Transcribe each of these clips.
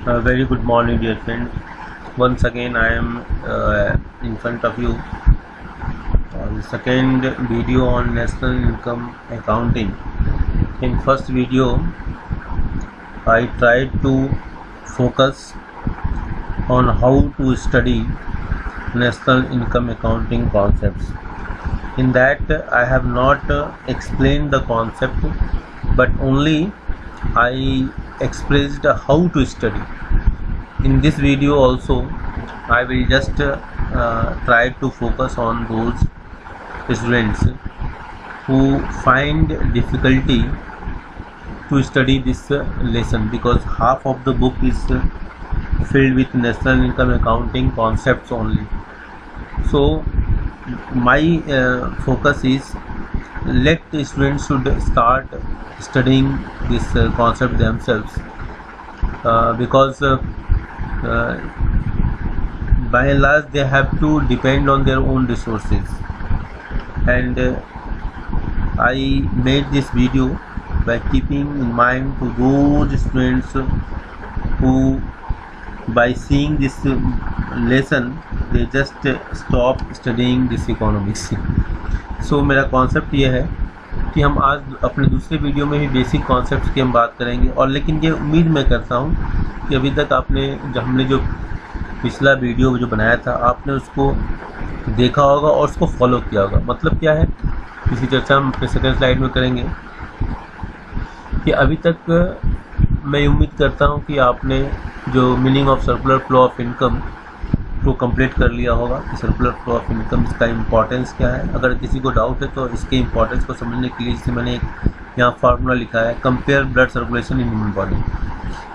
Very good morning, dear friends. Once again, I am in front of you on the second video on national income accounting. In first video, I tried to focus on how to study national income accounting concepts. In that, I have not explained the concept, but only I expressed how to study. In this video also, I will just try to focus on those students who find difficulty to study this lesson, because half of the book is filled with national income accounting concepts only. So my focus is, let the students should start studying this concept themselves, because by and large they have to depend on their own resources. And I made this video by keeping in mind to those students who, by seeing this lesson, they just stop studying this economics. So मेरा concept ये है कि हम आज अपने दूसरे video में भी बेसिक कॉन्सेप्ट्स की हम बात करेंगे, और लेकिन ये उम्मीद मैं करता हूँ कि अभी तक आपने हमने जो पिछला वीडियो जो बनाया था, आपने उसको देखा होगा और उसको फॉलो किया होगा। मतलब क्या है, इसी चर्चा हम अपने सेकंड स्लाइड में करेंगे कि अभी तक मैं उम्मीद करता हूँ कि आपने जो meaning of circular flow of income को कंप्लीट कर लिया होगा कि सर्कुलर फ्लो ऑफ इनकम, इसका इम्पोर्टेंस क्या है। अगर किसी को डाउट है तो इसके इम्पोर्टेंस को समझने के लिए, जैसे मैंने एक यहाँ फार्मूला लिखा है, compare blood circulation in human body,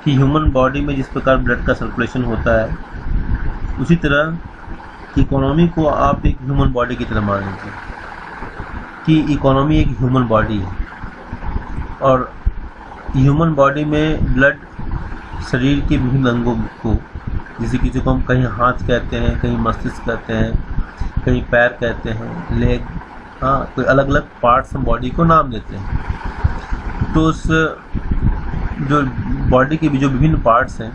कि ह्यूमन बॉडी में जिस प्रकार ब्लड का सर्कुलेशन होता है, उसी तरह इकोनॉमी को आप एक ह्यूमन बॉडी की तरह मान लीजिए कि इकोनॉमी एक ह्यूमन बॉडी है, और ह्यूमन बॉडी में ब्लड शरीर के विभिन्न अंगों को, जैसे किसी को हम कहीं हाथ कहते हैं, कहीं मस्तिष्क कहते हैं, कहीं पैर कहते हैं, लेग, हाँ, कोई अलग अलग पार्ट्स हम बॉडी को नाम देते हैं। तो उस जो बॉडी के भी जो विभिन्न पार्ट्स हैं,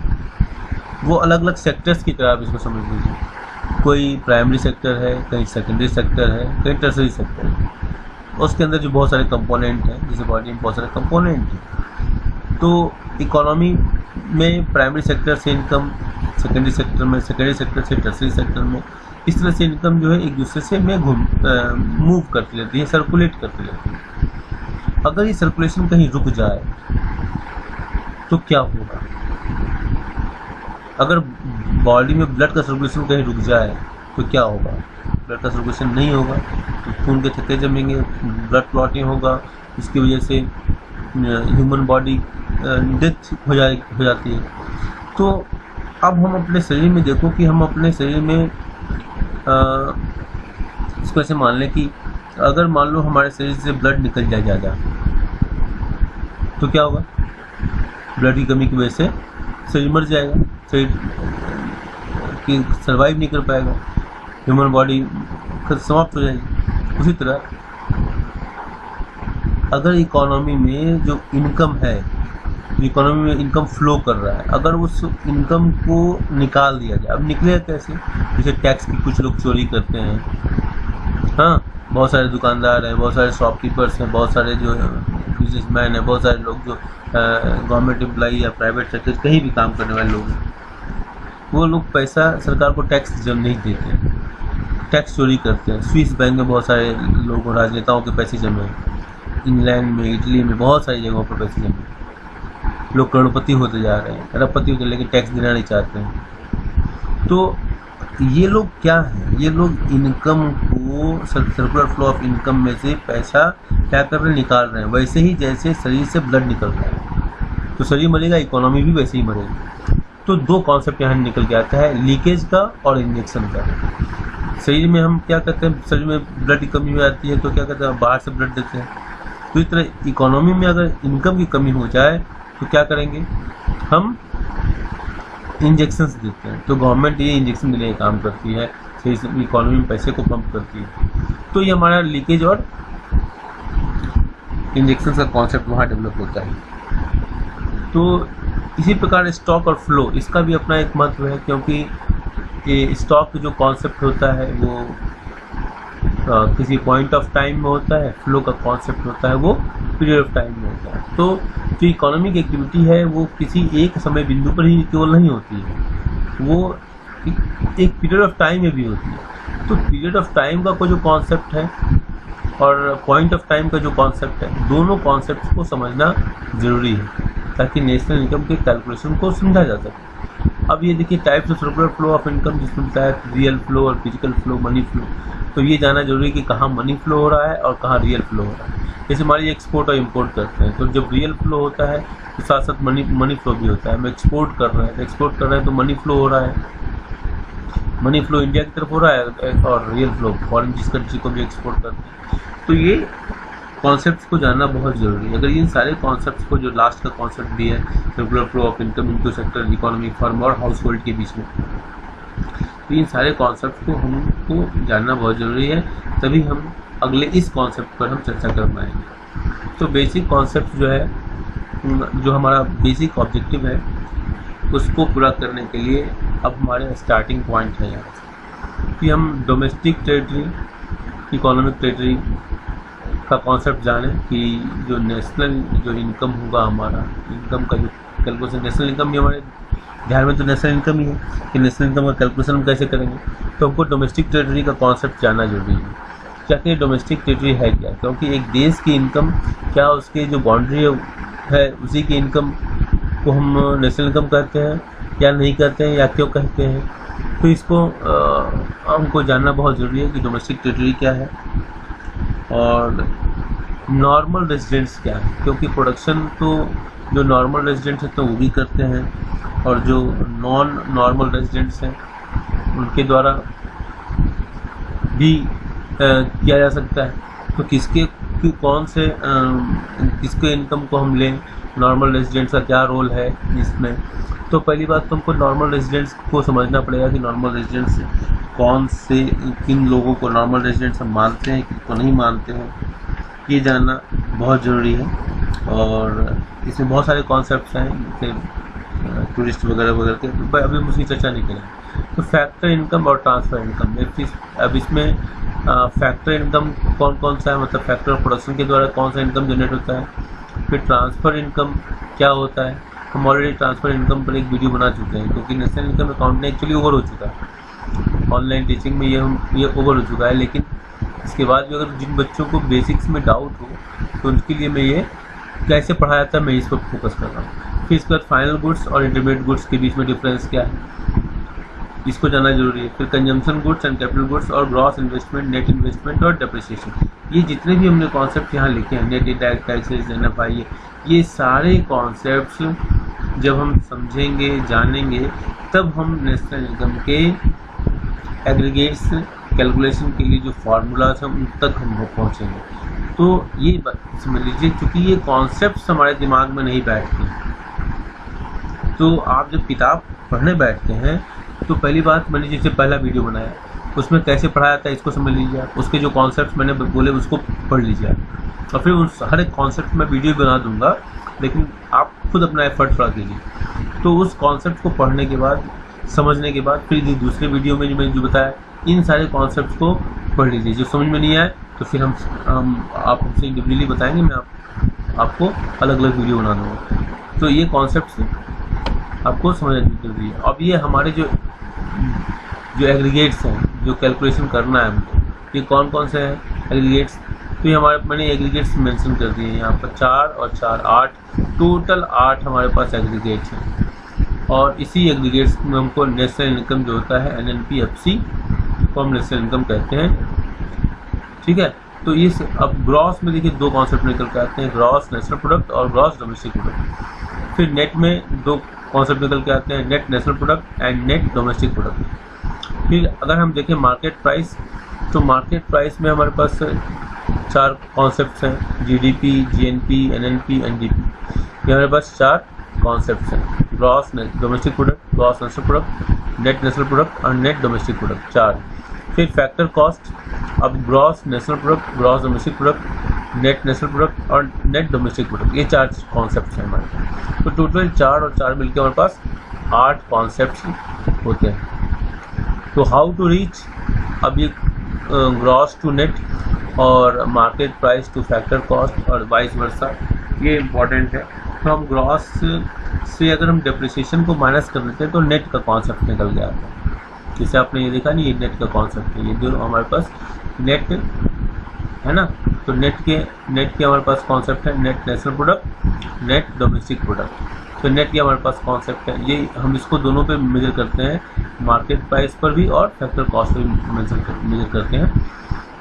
वो अलग अलग सेक्टर्स की तरह आप इसको समझ लीजिए। कोई प्राइमरी सेक्टर है, कहीं सेकेंडरी सेक्टर है, कहीं टर्सरी सेक्टर है। उसके अंदर जो बहुत सारे कंपोनेंट हैं, जैसे बॉडी में बहुत सारे कंपोनेंट हैं। तो इकोनॉमी में प्राइमरी सेक्टर से इनकम, सेकेंडरी सेक्टर में, सेकेंडरी सेक्टर से टर्सरी सेक्टर में, इस तरह से इनकम जो है एक दूसरे से में मूव करती रहती है, सर्कुलेट करती रहती है। अगर ये सर्कुलेशन कहीं रुक जाए तो क्या होगा? अगर बॉडी में ब्लड का सर्कुलेशन कहीं रुक जाए तो क्या होगा? ब्लड का सर्कुलेशन नहीं होगा तो खून के थक्के जमेंगे, ब्लड क्लॉटिंग होगा, इसकी वजह से ह्यूमन बॉडी डेथ हो जाती है। तो अब हम अपने शरीर में देखो कि हम अपने शरीर में इसको ऐसे मान लें कि अगर मान लो हमारे शरीर से ब्लड निकल जाए ज़्यादा, तो क्या होगा? ब्लड की कमी की वजह से शरीर मर जाएगा, शरीर की सर्वाइव नहीं कर पाएगा, ह्यूमन बॉडी समाप्त हो जाएगी। उसी तरह अगर इकोनॉमी में जो इनकम है, इकोनॉमी में इनकम फ्लो कर रहा है, अगर उस इनकम को निकाल दिया जाए, अब निकलेगा कैसे? जैसे टैक्स की कुछ लोग चोरी करते हैं, हाँ, बहुत सारे दुकानदार हैं, बहुत सारे शॉपकीपर्स हैं, बहुत सारे जो बिजनेसमैन हैं, बहुत सारे लोग जो गवर्नमेंट एम्प्लॉई या प्राइवेट सेक्टर कहीं भी काम करने वाले लोग हैं, वो लोग पैसा सरकार को टैक्स जब नहीं देते हैं, टैक्स चोरी करते हैं। स्विस बैंक में बहुत सारे लोगों, राजनेताओं के पैसे जमे हैं, इंग्लैंड में, इटली में, बहुत सारी जगहों पर पैसे जमे। लोग करोड़पति होते जा रहे हैं, अरबपति होते, लेकिन टैक्स देना नहीं चाहते हैं। तो ये लोग क्या हैं? ये लोग इनकम को, सर्कुलर फ्लो ऑफ इनकम में से पैसा क्या कर रहे हैं? निकाल रहे हैं। वैसे ही जैसे शरीर से ब्लड निकल रहा है तो शरीर मरेगा, इकोनॉमी भी वैसे ही मरेगी। तो दो कॉन्सेप्ट यहाँ निकल के आता है, लीकेज का और इंजेक्शन का। शरीर में हम क्या करते हैं? शरीर में ब्लड की कमी हो जाती है तो क्या करते हैं? बाहर से ब्लड देते हैं। तो इस तरह इकोनॉमी में अगर इनकम की कमी हो जाए तो क्या करेंगे? हम इंजेक्शंस देते हैं। तो गवर्नमेंट ये इंजेक्शन देने का काम करती है, इकोनॉमी में पैसे को पंप करती है। तो ये हमारा लीकेज और इंजेक्शन का कॉन्सेप्ट वहाँ डेवलप होता है। तो इसी प्रकार स्टॉक और फ्लो, इसका भी अपना एक महत्व है, क्योंकि ये स्टॉक जो कॉन्सेप्ट होता है वो किसी पॉइंट ऑफ टाइम में होता है, फ्लो का कॉन्सेप्ट होता है वो पीरियड ऑफ टाइम में होता है। तो जो इकोनॉमिक एक्टिविटी है वो किसी एक समय बिंदु पर ही केवल नहीं होती है, वो एक पीरियड ऑफ टाइम में भी होती है। तो पीरियड ऑफ टाइम का कोई जो कॉन्सेप्ट है और पॉइंट ऑफ टाइम का जो कॉन्सेप्ट है, दोनों कॉन्सेप्ट को समझना ज़रूरी है ताकि नेशनल इनकम के कैलकुलेशन को समझा जा सके। अब ये देखिए types of circular flow of income, जिसमें बताया रियल फ्लो और फिजिकल फ्लो, मनी फ्लो। तो ये जानना जरूरी है कि कहाँ मनी फ्लो हो रहा है और कहाँ रियल फ्लो हो रहा है। जैसे हमारी एक्सपोर्ट और इम्पोर्ट करते हैं, तो जब रियल फ्लो होता है तो साथ साथ मनी फ्लो भी होता है। हम एक्सपोर्ट कर रहे हैं, एक्सपोर्ट कर रहे हैं तो मनी फ्लो हो रहा है, मनी फ्लो इंडिया की तरफ हो रहा है, और रियल फ्लो फॉरेन जिस कंट्री को भी एक्सपोर्ट करते हैं। तो ये कॉन्सेप्ट्स को जानना बहुत ज़रूरी है। अगर इन सारे कॉन्सेप्ट्स को, जो लास्ट का कॉन्सेप्ट भी है circular flow of income into sector economy, firm और हाउस होल्ड के बीच में, तो इन सारे कॉन्सेप्ट को हमको जानना बहुत ज़रूरी है, तभी हम अगले इस कॉन्सेप्ट पर हम चर्चा कर पाएंगे। तो बेसिक कॉन्सेप्ट जो है, जो हमारा बेसिक ऑब्जेक्टिव है, उसको पूरा करने के लिए अब हमारे स्टार्टिंग पॉइंट है यहाँ से कि हम डोमेस्टिक टेरिटरी, इकोनॉमिक टेरिटरी का कॉन्सेप्ट जानें कि जो नेशनल जो इनकम होगा, हमारा इनकम का जो कैलकुलेशन, नेशनल इनकम भी हमारे ध्यान में तो नेशनल इनकम ही है कि नेशनल इनकम का कैलकुलेशन हम कैसे करेंगे। तो हमको डोमेस्टिक टेरिटरी का कॉन्सेप्ट जानना जरूरी है। क्या कि डोमेस्टिक टेरिटरी है क्या, क्योंकि एक देश की इनकम क्या उसके जो बाउंड्री है उसी की इनकम को हम नेशनल इनकम कहते हैं या नहीं कहते हैं, या क्यों कहते हैं। तो इसको हमको जानना बहुत ज़रूरी है कि डोमेस्टिक टेरिटरी क्या है और नॉर्मल रेजिडेंट्स क्या है, क्योंकि प्रोडक्शन तो जो नॉर्मल रेजिडेंट्स हैं तो वो भी करते हैं, और जो नॉन नॉर्मल रेजिडेंट्स हैं उनके द्वारा भी किया जा सकता है। तो किसके कौन से किसके इनकम को हम लें, नॉर्मल रेजिडेंट्स का क्या रोल है इसमें। तो पहली बात तो हमको नॉर्मल रेजिडेंट्स को समझना पड़ेगा कि नॉर्मल रेजिडेंट्स कौन से, किन लोगों को नॉर्मल रेजिडेंट्स हम मानते हैं, किनको नहीं मानते हैं, ये जानना बहुत ज़रूरी है। और इसमें बहुत सारे कॉन्सेप्ट्स हैं, जैसे टूरिस्ट वगैरह वगैरह के, तो अभी हम उसकी चर्चा नहीं करेंगे। तो फैक्टर इनकम और ट्रांसफ़र इनकम, अब इसमें फैक्टर इनकम कौन कौन सा है, मतलब फैक्टर ऑफ प्रोडक्शन के द्वारा कौन सा इनकम जनरेट होता है। फिर ट्रांसफ़र इनकम क्या होता है, हम ऑलरेडी ट्रांसफ़र इनकम पर एक वीडियो बना चुके हैं, क्योंकि national income account actually over हो चुका है, ऑनलाइन टीचिंग में ये ओवर हो चुका है। लेकिन इसके बाद भी अगर जिन बच्चों को बेसिक्स में डाउट हो तो उनके लिए मैं ये कैसे पढ़ाया जाता है मैं इस पर फोकस कर रहा हूँ। फिर इसके बाद फाइनल गुड्स और इंटरमीडिएट गुड्स के बीच में डिफरेंस क्या है, इसको जानना जरूरी है। फिर consumption goods and capital goods और ग्रॉस इन्वेस्टमेंट, नेट इन्वेस्टमेंट और डेप्रिसिएशन, ये जितने भी हमने कॉन्सेप्ट यहाँ लिखे हैं, नेट इंडायरेक्ट टैक्सेस, NFI, ये सारे कॉन्सेप्ट्स जब हम समझेंगे, जानेंगे, तब हम नेशनल इनकम के एग्रीगेट्स कैलकुलेशन के लिए जो फार्मूलाज हैं उन तक हम पहुँचेंगे। तो ये समझ लीजिए, चूँकि ये कॉन्सेप्ट्स हमारे दिमाग में नहीं बैठते, तो आप जब किताब पढ़ने बैठते हैं तो पहली बात, मैंने जैसे पहला वीडियो बनाया उसमें कैसे पढ़ाया था इसको समझ लीजिए आप, उसके जो कॉन्सेप्ट्स मैंने बोले उसको पढ़ लीजिए आप, और फिर उन हर एक कॉन्सेप्ट में वीडियो बना दूंगा, लेकिन आप खुद अपना एफर्ट थोड़ा कीजिए। तो उस कॉन्सेप्ट को पढ़ने के बाद, समझने के बाद, फिर दूसरे वीडियो में जो मैंने जो बताया इन सारे कॉन्सेप्ट्स को पढ़ लीजिए। जो समझ में नहीं आए तो फिर आप हमसे इंडिविजुअली बताएंगे, मैं आपको अलग अलग वीडियो बना दूँगा। तो ये कॉन्सेप्ट्स आपको समझना जरूरी है। अब ये हमारे जो एग्रीगेट्स हैं, जो कैलकुलेशन करना है हमको, ये कौन कौन से हैं एग्रीगेट्स, तो ये मैंने एग्रीगेट्स मेंशन कर दिए हैं यहाँ पर, 4 और 4 8, टोटल 8 हमारे पास एग्रीगेट्स हैं। और इसी एग्रीगेट्स में हमको नेशनल इनकम जो होता है NNP-FC को हम नेशनल इनकम कहते हैं, ठीक है। तो इस अब ग्रॉस में देखिए 2 कॉन्सेप्ट निकल के आते हैं, ग्रॉस नेशनल प्रोडक्ट और ग्रॉस डोमेस्टिक प्रोडक्ट। फिर नेट में 2 कॉन्सेप्ट निकल के आते हैं, net national product and net domestic product. फिर अगर हम देखें मार्केट प्राइस, तो मार्केट प्राइस में हमारे पास 4 कॉन्सेप्ट्स हैं, GDP, GNP, NNP, NDP। ये हमारे पास 4 कॉन्सेप्ट्स हैं, gross domestic product, gross national product, net national product और नेट डोमेस्टिक प्रोडक्ट, 4। फिर फैक्टर कॉस्ट, अब gross national product, gross domestic product, net national product और नेट डोमेस्टिक प्रोडक्ट, ये 4 concept हैं हमारे पास। तो टोटल 4 और 4 मिलकर हमारे पास 8 कॉन्सेप्ट होते हैं। तो हाउ टू रीच, अब ये ग्रॉस टू नेट और market price two factor cost और वाइस वर्सा, ये इम्पॉर्टेंट है। तो हम ग्रॉस से अगर हम डेप्रिसिएशन को माइनस कर लेते हैं तो नेट का कॉन्सेप्ट निकल गया है। जैसे आपने ये देखा नहीं, ये नेट का कॉन्सेप्ट है, ये जो हमारे पास नेट है ना, तो नेट के हमारे पास कॉन्सेप्ट है net national product, net domestic product. तो नेट के हमारे पास कॉन्सेप्ट है, ये हम इसको दोनों पे मेजर करते हैं, मार्केट प्राइस पर भी और फैक्टर कॉस्ट पर भी मेजर करते हैं।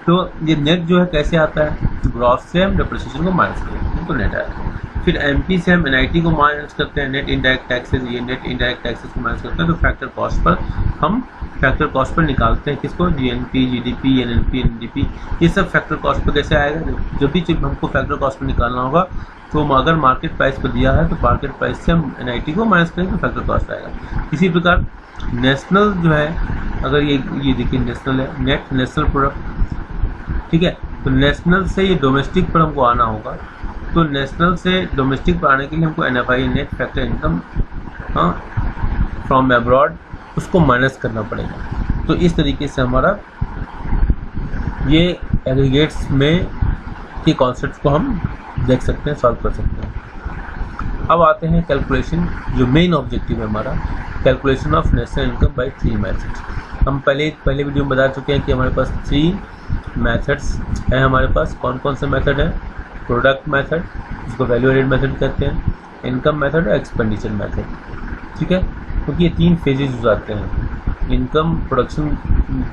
तो ये नेट जो है कैसे आता है, ग्रॉस से हम डेप्रिसिएशन को माइनस करते हैं तो नेट आएगा। फिर एमपी से हम एनआईटी को माइनस करते हैं, नेट इनडायरेक्ट टैक्सेस, ये नेट इनडायरेक्ट टैक्सेस को माइनस करते हैं। तो फैक्टर कॉस्ट पर हम फैक्टर कॉस्ट पर निकालते हैं किसको, जीएनपी, जीडीपी, एनएनपी, एनडीपी, ये सब फैक्टर कॉस्ट पर कैसे आएगा। जब भी हमको फैक्टर कॉस्ट पर निकालना होगा तो अगर मार्केट प्राइस पर दिया है तो मार्केट प्राइस से हम एनआईटी को माइनस करेंगे तो फैक्टर कॉस्ट आएगा। इसी प्रकार नेशनल जो है, अगर ये देखिए नेशनल है, नेट नेशनल प्रोडक्ट, ठीक है। तो नेशनल से ये डोमेस्टिक पर हमको आना होगा, तो नेशनल से डोमेस्टिक पर आने के लिए हमको NFI, net factor income from abroad, उसको माइनस करना पड़ेगा। तो इस तरीके से हमारा ये एग्रीगेट्स में के कॉन्सेप्ट को हम देख सकते हैं, सॉल्व कर सकते हैं। अब आते हैं कैलकुलेशन, जो मेन ऑब्जेक्टिव है हमारा, calculation of national income by 3 methods. हम पहले वीडियो में बता चुके हैं कि हमारे पास 3 मेथड्स हैं हमारे पास। कौन कौन से मेथड है, प्रोडक्ट मेथड, जिसको वैल्यू एडेड मेथड कहते हैं, इनकम मेथड और एक्सपेंडिचर मेथड, ठीक है। क्योंकि ये 3 फेजेज हो जाते हैं। इनकम, प्रोडक्शन,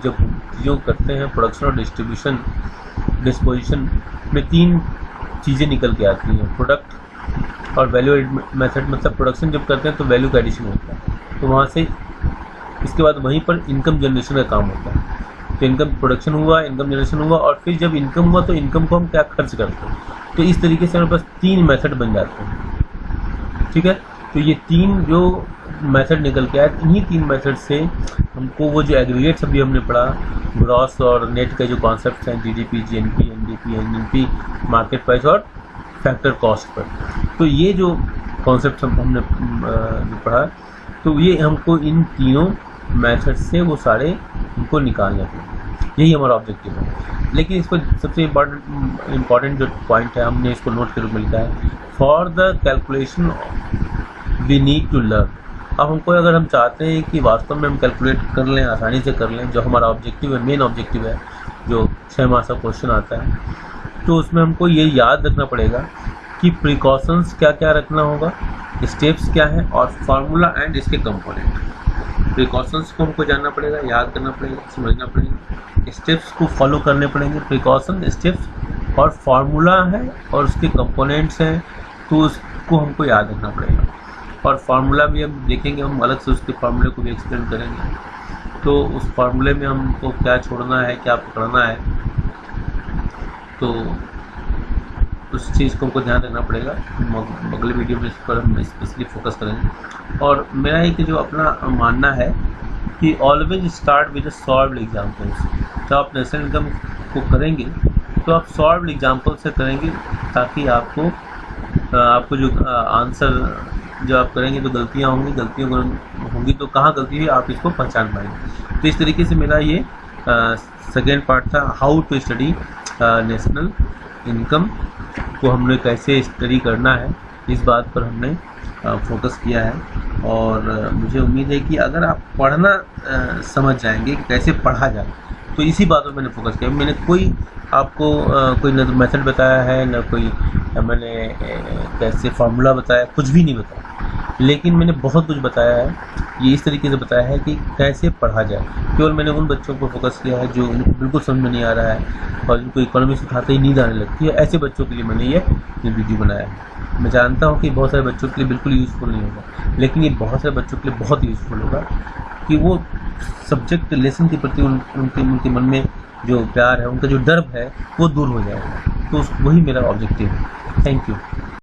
जब चीज़ों करते हैं, प्रोडक्शन और डिस्पोजिशन में 3 चीज़ें निकल के आती हैं, प्रोडक्ट और वैल्यू एडेड मेथड। मतलब प्रोडक्शन जब करते हैं तो वैल्यू का एडिशन होता है, तो वहाँ से इसके बाद वहीं पर इनकम जनरेशन का काम होता है। तो इनकम प्रोडक्शन हुआ, इनकम जनरेशन हुआ, और फिर जब इनकम हुआ तो इनकम को हम क्या खर्च करते हैं। तो इस तरीके से हमारे पास 3 मेथड बन जाते हैं, ठीक है। तो ये 3 जो मेथड निकल के आए, इन्हीं 3 मेथड से हमको वो जो एग्रीगेट्स अभी हमने पढ़ा, ग्रॉस और नेट का जो कॉन्सेप्ट हैं, GDP, GNP, NDP, NNP, market price और फैक्टर कॉस्ट पर, तो ये जो कॉन्सेप्ट हमने पढ़ा, तो ये हमको इन तीनों मेथड से वो सारे हमको निकालने हैं, यही हमारा ऑब्जेक्टिव है। लेकिन इस पर सबसे इम्पॉर्टेंट जो पॉइंट है, हमने इसको नोट के रूप में लिखा है, for the calculation we need to learn. अब हमको अगर हम चाहते हैं कि वास्तव में हम कैलकुलेट कर लें, आसानी से कर लें, जो हमारा ऑब्जेक्टिव है, मेन ऑब्जेक्टिव है, जो 6 मार्क्स का क्वेश्चन आता है, तो उसमें हमको ये याद रखना पड़ेगा कि प्रिकॉशंस क्या क्या रखना होगा, स्टेप्स क्या है और फार्मूला एंड इसके कंपोनेंट। प्रिकॉशंस को हमको जानना पड़ेगा, याद करना पड़ेगा, समझना पड़ेगा, स्टेप्स को फॉलो करने पड़ेंगे, प्रिकॉशन, स्टेप्स और फार्मूला है और उसके कंपोनेंट्स हैं, तो उसको हमको याद रखना पड़ेगा। और फार्मूला भी हम देखेंगे, हम अलग से उसके फार्मूले को भी एक्सप्लेन करेंगे। तो उस फार्मूले में हमको क्या छोड़ना है, क्या पकड़ना है, तो उस चीज़ को हमको ध्यान रखना पड़ेगा। अगले वीडियो में इस पर हम स्पेशली फोकस करेंगे। और मेरा एक जो अपना मानना है कि always start with solved examples. जब आप नेशनल इनकम को करेंगे तो आप सॉल्व्ड एग्जाम्पल से करेंगे, ताकि आपको जो आंसर जब आप करेंगे तो गलतियाँ होंगी तो कहाँ गलती हुई आप इसको पहचान पाएंगे। तो इस तरीके से मेरा ये सेकेंड पार्ट था, how to study national income को हमने कैसे स्टडी करना है, इस बात पर हमने फोकस किया है। और मुझे उम्मीद है कि अगर आप पढ़ना समझ जाएंगे कि कैसे पढ़ा जाए, तो इसी बात पर मैंने फोकस किया। मैंने कोई आपको कोई न मेथड बताया है, न कोई मैंने कैसे फार्मूला बताया, कुछ भी नहीं बताया, लेकिन मैंने बहुत कुछ बताया है। ये इस तरीके से बताया है कि कैसे पढ़ा जाए। केवल मैंने उन बच्चों को फोकस किया है जो इनको बिल्कुल समझ में नहीं आ रहा है और जिनको इकोनॉमी सिखाते ही नींद आने लगती है, ऐसे बच्चों के लिए मैंने ये वीडियो बनाया है। मैं जानता हूँ कि बहुत सारे बच्चों के लिए बिल्कुल यूज़फुल नहीं होगा, लेकिन ये बहुत सारे बच्चों के लिए बहुत यूज़फुल होगा कि वो सब्जेक्ट लेसन के प्रति उनके मन में जो प्यार है, उनका जो डर है, वो दूर हो जाएगा। तो वही मेरा ऑब्जेक्टिव है। Thank you.